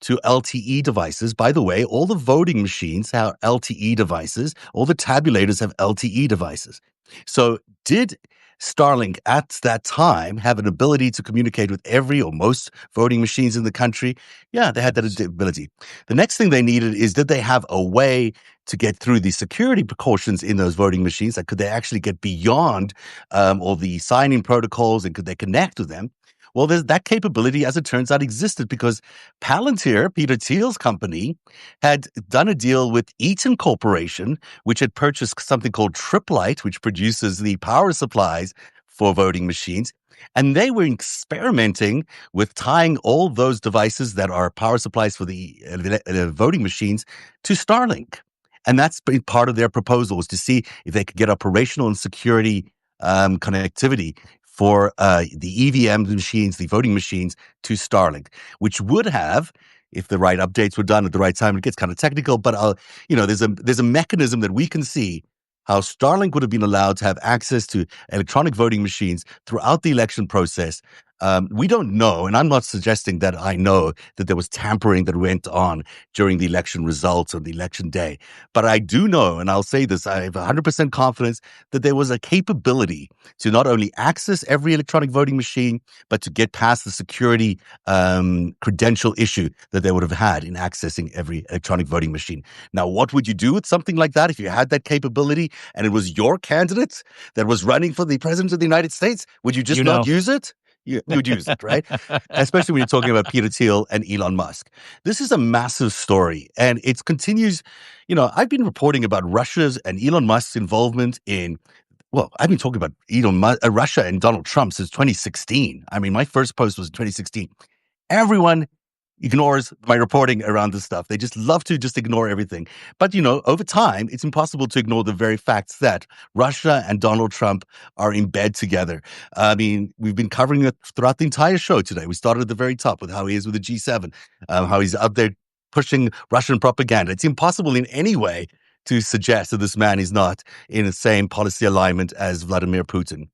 LTE devices. By the way, all the voting machines have LTE devices. All the tabulators have LTE devices. So did Starlink at that time have an ability to communicate with every or most voting machines in the country? Yeah, they had that ability. The next thing they needed is, did they have a way to get through the security precautions in those voting machines? Like, could they actually get beyond all the signing protocols, and could they connect with them? Well, there's that capability, as it turns out, existed because Palantir, Peter Thiel's company, had done a deal with Eaton Corporation, which had purchased something called Triplite, which produces the power supplies for voting machines. And they were experimenting with tying all those devices that are power supplies for the voting machines to Starlink. And that's been part of their proposal, was to see if they could get operational and security connectivity for the EVM machines, the voting machines, to Starlink, which would have, if the right updates were done at the right time, it gets kind of technical, but there's a mechanism that we can see how Starlink would have been allowed to have access to electronic voting machines throughout the election process We don't know, and I'm not suggesting that I know that there was tampering that went on during the election results on the election day. But I do know, and I'll say this, I have 100% confidence that there was a capability to not only access every electronic voting machine, but to get past the security credential issue that they would have had in accessing every electronic voting machine. Now, what would you do with something like that if you had that capability and it was your candidate that was running for the president of the United States? Would you just not use it? You would use it, right? Especially when you're talking about Peter Thiel and Elon Musk. This is a massive story, and it continues. I've been reporting about Russia's and Elon Musk's involvement in. Well, I've been talking about Russia and Donald Trump since 2016. I mean, my first post was in 2016. Everyone ignores my reporting around this stuff. They just love to just ignore everything. But, over time, it's impossible to ignore the very facts that Russia and Donald Trump are in bed together. I mean, we've been covering it throughout the entire show today. We started at the very top with how he is with the G7, how he's out there pushing Russian propaganda. It's impossible in any way to suggest that this man is not in the same policy alignment as Vladimir Putin.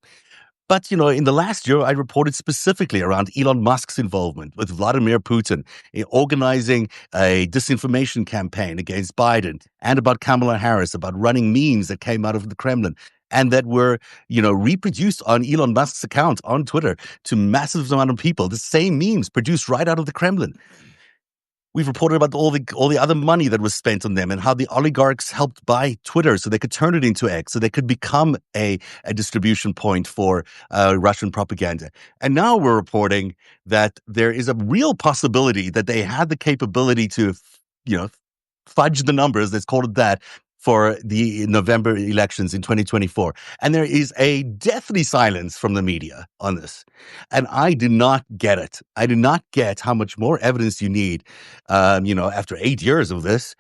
But, in the last year, I reported specifically around Elon Musk's involvement with Vladimir Putin in organizing a disinformation campaign against Biden and about Kamala Harris, about running memes that came out of the Kremlin and that were, reproduced on Elon Musk's account on Twitter to massive amount of people. The same memes produced right out of the Kremlin. We've reported about all the other money that was spent on them and how the oligarchs helped buy Twitter so they could turn it into X, so they could become a distribution point for Russian propaganda. And now we're reporting that there is a real possibility that they had the capability to, fudge the numbers, let's call it that, for the November elections in 2024. And there is a deathly silence from the media on this. And I did not get it. I did not get how much more evidence you need, after 8 years of this.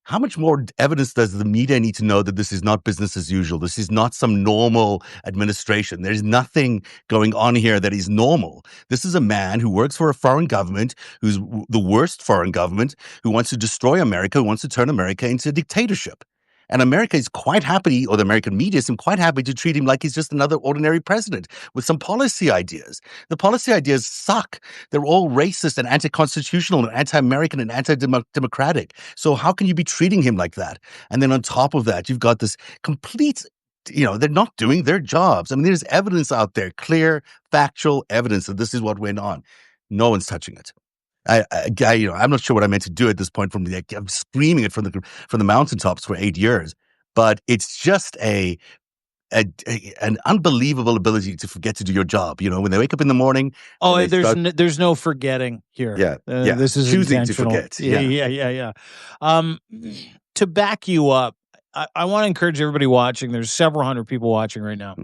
How much more evidence does the media need to know that this is not business as usual? This is not some normal administration. There's nothing going on here that is normal. This is a man who works for a foreign government, who's the worst foreign government, who wants to destroy America, who wants to turn America into a dictatorship. And America is quite happy, or the American media is quite happy to treat him like he's just another ordinary president with some policy ideas. The policy ideas suck. They're all racist and anti-constitutional and anti-American and anti-democratic. So how can you be treating him like that? And then on top of that, you've got this complete, they're not doing their jobs. I mean, there's evidence out there, clear, factual evidence that this is what went on. No one's touching it. I'm not sure what I meant to do at this point. I'm screaming it from the mountaintops for 8 years, but it's just an unbelievable ability to forget to do your job. When they wake up in the morning. Oh, there's no forgetting here. Yeah, this is choosing intentional. to forget. Yeah. To back you up, I want to encourage everybody watching. There's several hundred people watching right now.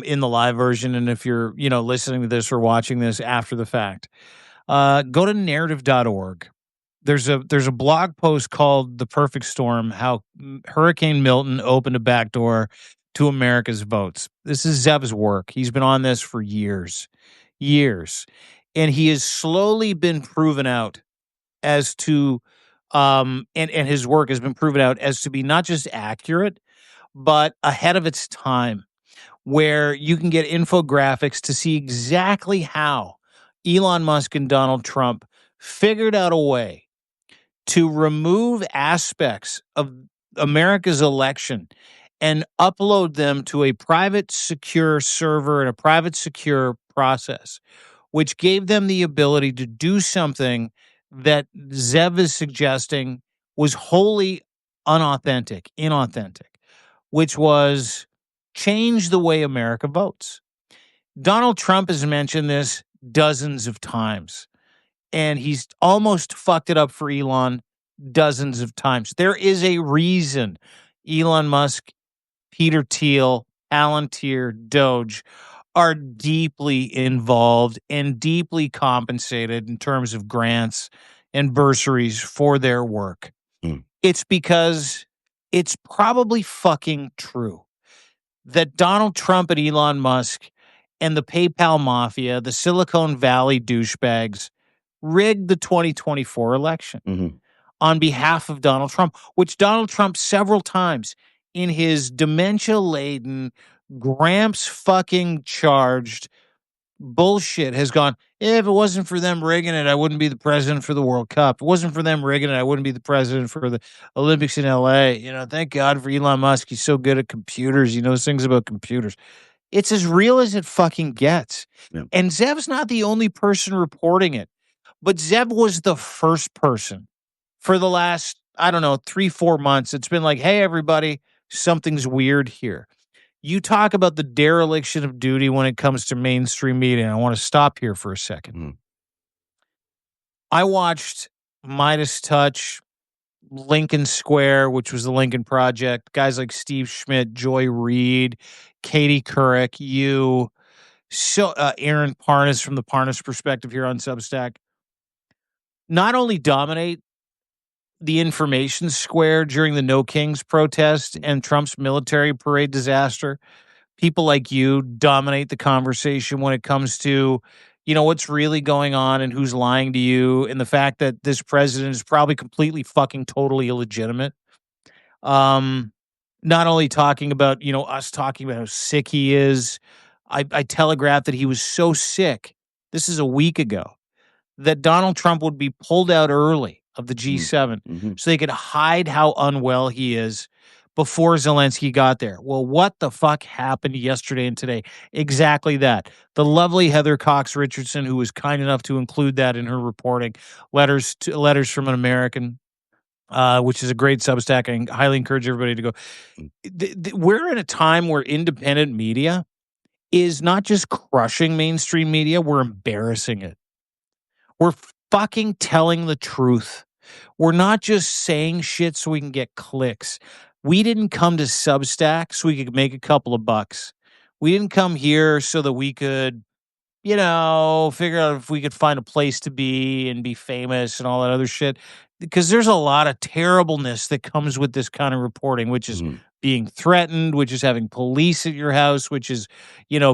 In the live version, and if you're listening to this or watching this after the fact. Go to narrative.org. There's a blog post called The Perfect Storm, how Hurricane Milton opened a back door to America's votes. This is Zev's work. He's been on this for years. And he has slowly been proven out as to, and his work has been proven out as to be not just accurate, but ahead of its time, where you can get infographics to see exactly how Elon Musk and Donald Trump figured out a way to remove aspects of America's election and upload them to a private secure server and a private secure process, which gave them the ability to do something that Zev is suggesting was wholly inauthentic, which was change the way America votes. Donald Trump has mentioned this dozens of times, and he's almost fucked it up for Elon dozens of times. There is a reason Elon Musk, Peter Thiel, Palantir, Doge are deeply involved and deeply compensated in terms of grants and bursaries for their work. It's because it's probably fucking true that Donald Trump and Elon Musk and the PayPal mafia, the Silicon Valley douchebags, rigged the 2024 election on behalf of Donald Trump, which Donald Trump several times in his dementia-laden, Gramps fucking charged bullshit has gone, if it wasn't for them rigging it, I wouldn't be the president for the World Cup. If it wasn't for them rigging it, I wouldn't be the president for the Olympics in LA. Thank God for Elon Musk. He's so good at computers. He knows things about computers. It's as real as it fucking gets. Yeah. And Zev's not the only person reporting it. But Zev was the first person for the last, 3-4 months. It's been like, hey, everybody, something's weird here. You talk about the dereliction of duty when it comes to mainstream media. I want to stop here for a second. I watched Midas Touch, Lincoln Square, which was the Lincoln Project, guys like Steve Schmidt, Joy Reid, Katie Couric, Aaron Parnas from the Parnas Perspective here on Substack. Not only dominate the information square during the No Kings protest and Trump's military parade disaster, people like you dominate the conversation when it comes to, what's really going on and who's lying to you, and the fact that this president is probably completely fucking totally illegitimate. Not only talking about, us talking about how sick he is. I telegraphed that he was so sick, this is a week ago, that Donald Trump would be pulled out early of the G7 so they could hide how unwell he is before Zelensky got there. Well, what the fuck happened yesterday and today? Exactly that. The lovely Heather Cox Richardson, who was kind enough to include that in her reporting, letters from an American, which is a great Substack. I highly encourage everybody to go. We're in a time where independent media is not just crushing mainstream media, we're embarrassing it. We're fucking telling the truth. We're not just saying shit so we can get clicks. We didn't come to Substack so we could make a couple of bucks. We didn't come here so that we could, figure out if we could find a place to be and be famous and all that other shit. Because there's a lot of terribleness that comes with this kind of reporting, which is being threatened, which is having police at your house, which is,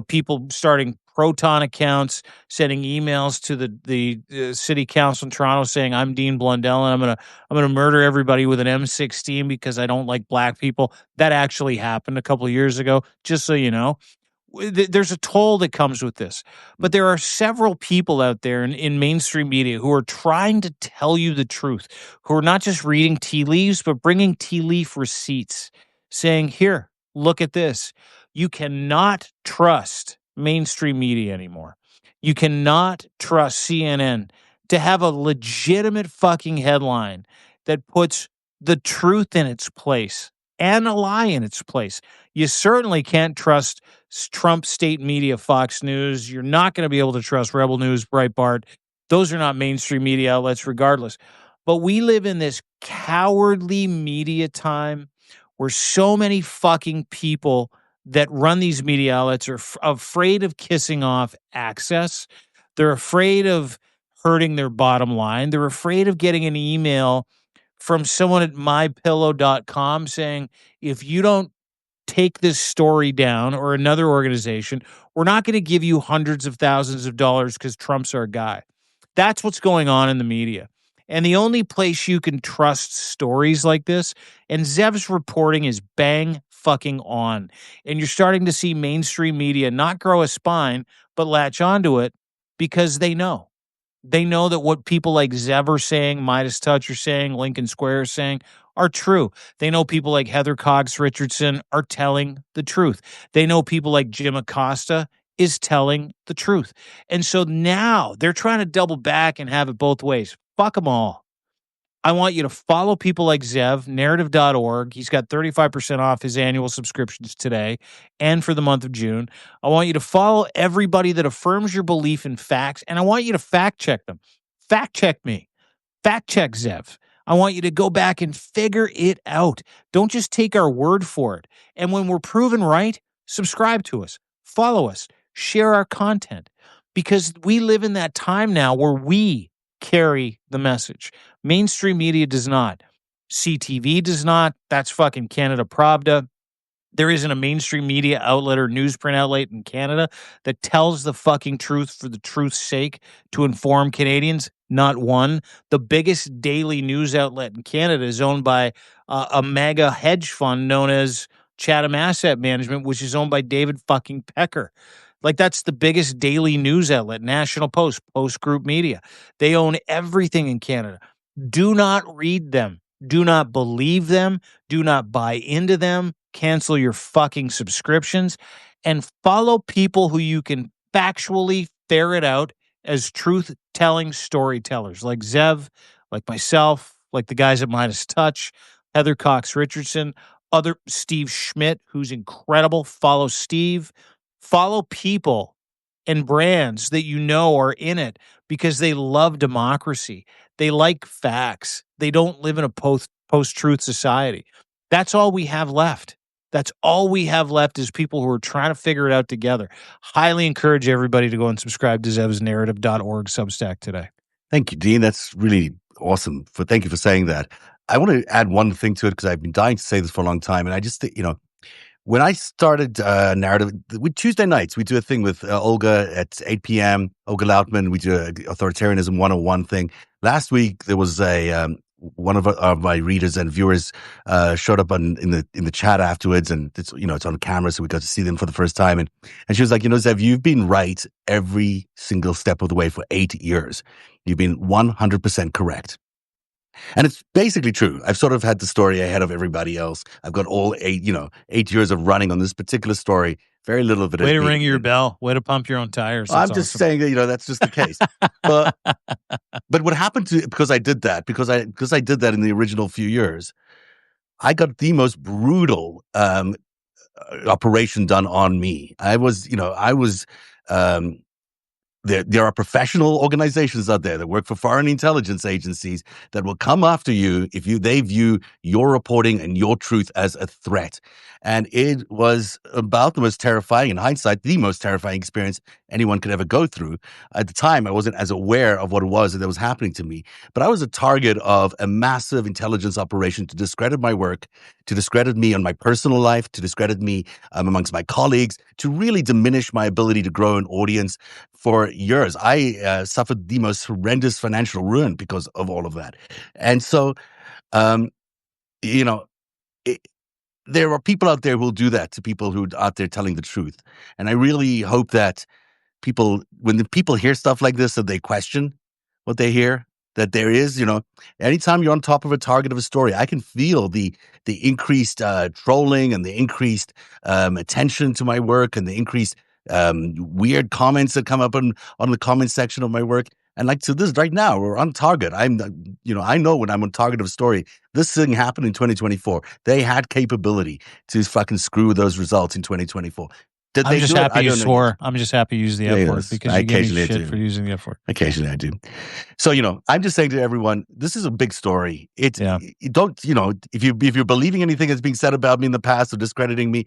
people starting Proton accounts, sending emails to the city council in Toronto saying, I'm Dean Blundell and I'm gonna murder everybody with an M16 because I don't like black people. That actually happened a couple of years ago, just so you know. There's a toll that comes with this. But there are several people out there in mainstream media who are trying to tell you the truth, who are not just reading tea leaves, but bringing tea leaf receipts, saying, here, look at this. You cannot trust mainstream media anymore. You cannot trust CNN to have a legitimate fucking headline that puts the truth in its place and a lie in its place. You certainly can't trust Trump state media, Fox News. You're not going to be able to trust Rebel News, Breitbart. Those are not mainstream media outlets regardless. But we live in this cowardly media time where so many fucking people that run these media outlets are afraid of kissing off access. They're afraid of hurting their bottom line. They're afraid of getting an email from someone at mypillow.com saying, if you don't take this story down, or another organization, we're not going to give you hundreds of thousands of dollars because Trump's our guy. That's what's going on in the media. And the only place you can trust stories like this, and Zev's reporting is bang fucking on. And you're starting to see mainstream media not grow a spine, but latch onto it because they know. They know that what people like Zev are saying, Midas Touch are saying, Lincoln Square are saying are true. They know people like Heather Cox Richardson are telling the truth. They know people like Jim Acosta is telling the truth. And so now they're trying to double back and have it both ways. Fuck them all. I want you to follow people like Zev, narrative.org. He's got 35% off his annual subscriptions today and for the month of June. I want you to follow everybody that affirms your belief in facts, and I want you to fact check them. Fact check me. Fact check Zev. I want you to go back and figure it out. Don't just take our word for it. And when we're proven right, subscribe to us, follow us, share our content, because we live in that time now where we carry the message. Mainstream media does not. CTV does not. That's fucking Canada Pravda. There isn't a mainstream media outlet or newsprint outlet in Canada that tells the fucking truth for the truth's sake to inform Canadians. Not one. The biggest daily news outlet in Canada is owned by a mega hedge fund known as Chatham Asset Management, which is owned by David fucking Pecker. Like, that's the biggest daily news outlet, National Post, Post Group Media. They own everything in Canada. Do not read them. Do not believe them. Do not buy into them. Cancel your fucking subscriptions and follow people who you can factually ferret out as truth-telling storytellers, like Zev, like myself, like the guys at Midas Touch, Heather Cox Richardson, other Steve Schmidt, who's incredible. Follow Steve. Follow people and brands that you know are in it because they love democracy. They like facts. They don't live in a post-truth society. That's all we have left. That's all we have left is people who are trying to figure it out together. Highly encourage everybody to go and subscribe to zevsnarrative.org Substack today. Thank you, Dean. That's really awesome. Thank you for saying that. I want to add one thing to it because I've been dying to say this for a long time. And I just think, when I started Narrative, with Tuesday nights, we do a thing with Olga at 8 p.m., Olga Lautman. We do a Authoritarianism 101 thing. Last week, there was one of my readers and viewers showed up in the chat afterwards, and it's on camera, so we got to see them for the first time. And she was like, Zev, you've been right every single step of the way for 8 years. You've been 100% correct. And it's basically true. I've sort of had the story ahead of everybody else. I've got all 8 years of running on this particular story. Very little of it. Way to ring your bell. Way to pump your own tires. I'm just saying that, that's just the case. But what happened because I did that in the original few years, I got the most brutal operation done on me. There are professional organizations out there that work for foreign intelligence agencies that will come after you if they view your reporting and your truth as a threat. And it was about the most terrifying, in hindsight, the most terrifying experience anyone could ever go through. At the time, I wasn't as aware of what it was that was happening to me, but I was a target of a massive intelligence operation to discredit my work, to discredit me on my personal life, to discredit me amongst my colleagues, to really diminish my ability to grow an audience. For years, I suffered the most horrendous financial ruin because of all of that. And so, there are people out there who will do that to people who are out there telling the truth. And I really hope that when the people hear stuff like this, that they question what they hear, that there is, anytime you're on top of a target of a story, I can feel the increased trolling and the increased attention to my work and the increased weird comments that come up on the comment section of my work. And like to this right now, we're on target. I know when I'm on target of a story, this thing happened in 2024. They had capability to fucking screw those results in 2024. I'm just happy you swore. I'm just happy you used the F word because you gave me shit for using the F word. Occasionally I do. So, I'm just saying to everyone, this is a big story. If you're believing anything that's being said about me in the past or discrediting me,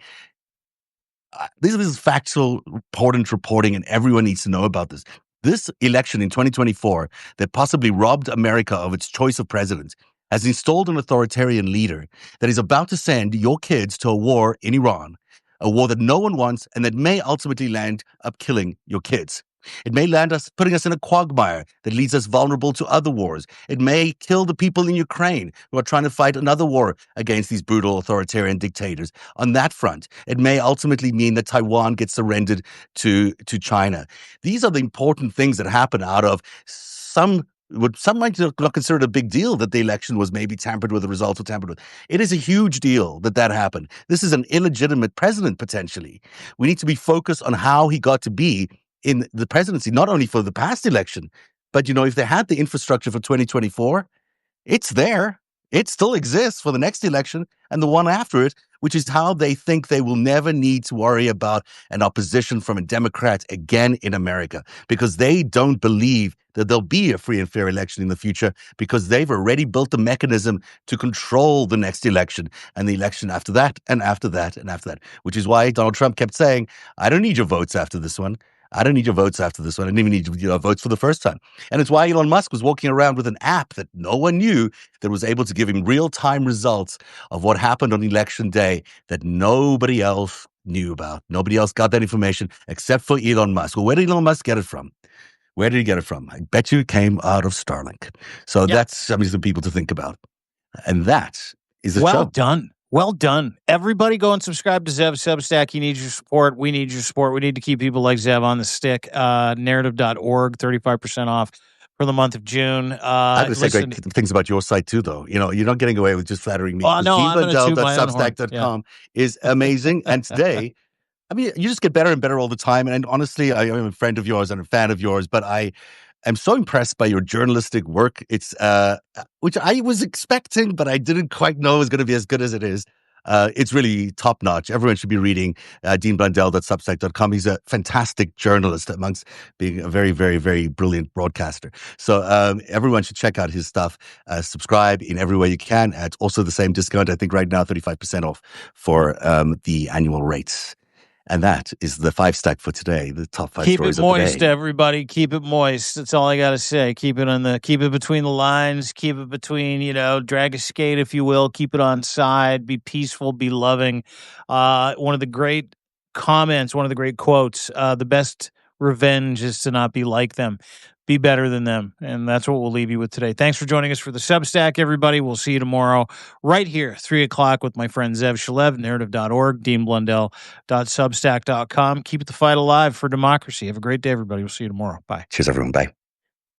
this is factual, important reporting, and everyone needs to know about this. This election in 2024 that possibly robbed America of its choice of president has installed an authoritarian leader that is about to send your kids to a war in Iran, a war that no one wants and that may ultimately land up killing your kids. It may land us, putting us in a quagmire that leaves us vulnerable to other wars. It may kill the people in Ukraine who are trying to fight another war against these brutal authoritarian dictators. On that front, it may ultimately mean that Taiwan gets surrendered to China. These are the important things that happen out of what some might not consider it a big deal that the election was maybe tampered with, the results were tampered with. It is a huge deal that happened. This is an illegitimate president, potentially. We need to be focused on how he got to be in the presidency, not only for the past election, but, if they had the infrastructure for 2024, it's there. It still exists for the next election and the one after it, which is how they think they will never need to worry about an opposition from a Democrat again in America, because they don't believe that there'll be a free and fair election in the future, because they've already built a mechanism to control the next election and the election after that and after that and after that, which is why Donald Trump kept saying, I don't need your votes after this one. I don't need your votes after this one. I didn't even need your votes for the first time. And it's why Elon Musk was walking around with an app that no one knew, that was able to give him real-time results of what happened on election day that nobody else knew about. Nobody else got that information except for Elon Musk. Well, where did Elon Musk get it from? Where did he get it from? I bet you it came out of Starlink. So that's something for people to think about. And that is the show. Well done. Well done. Everybody go and subscribe to Zev's Substack. He needs your support. We need your support. We need to keep people like Zev on the stick. Narrative.org, 35% off for the month of June. I'm going to say great things about your site too, though. You're not getting away with just flattering me. Oh, no, I'm going to toot my own horn. DeanBlundell.substack.com is amazing. And today, I mean, you just get better and better all the time. And honestly, I am a friend of yours and a fan of yours, but I am so impressed by your journalistic work. It's which I was expecting, but I didn't quite know it was going to be as good as it is. It's really top notch. Everyone should be reading DeanBlundell.substack.com. He's a fantastic journalist amongst being a very, very, very brilliant broadcaster. So everyone should check out his stuff. Subscribe in every way you can. It's also the same discount, I think right now, 35% off for the annual rates. And that is the FiveStack for today. The top 5 stories of the day. Keep it moist, everybody. Keep it moist. That's all I got to say. Keep it between the lines. Keep it between, drag a skate, if you will. Keep it on side. Be peaceful. Be loving. One of the great comments, one of the great quotes, the best revenge is to not be like them. Be better than them. And that's what we'll leave you with today. Thanks for joining us for the Substack, everybody. We'll see you tomorrow right here, 3 o'clock with my friend Zev Shalev, narrative.org, DeanBlundell.substack.com. Keep the fight alive for democracy. Have a great day, everybody. We'll see you tomorrow. Bye. Cheers, everyone. Bye.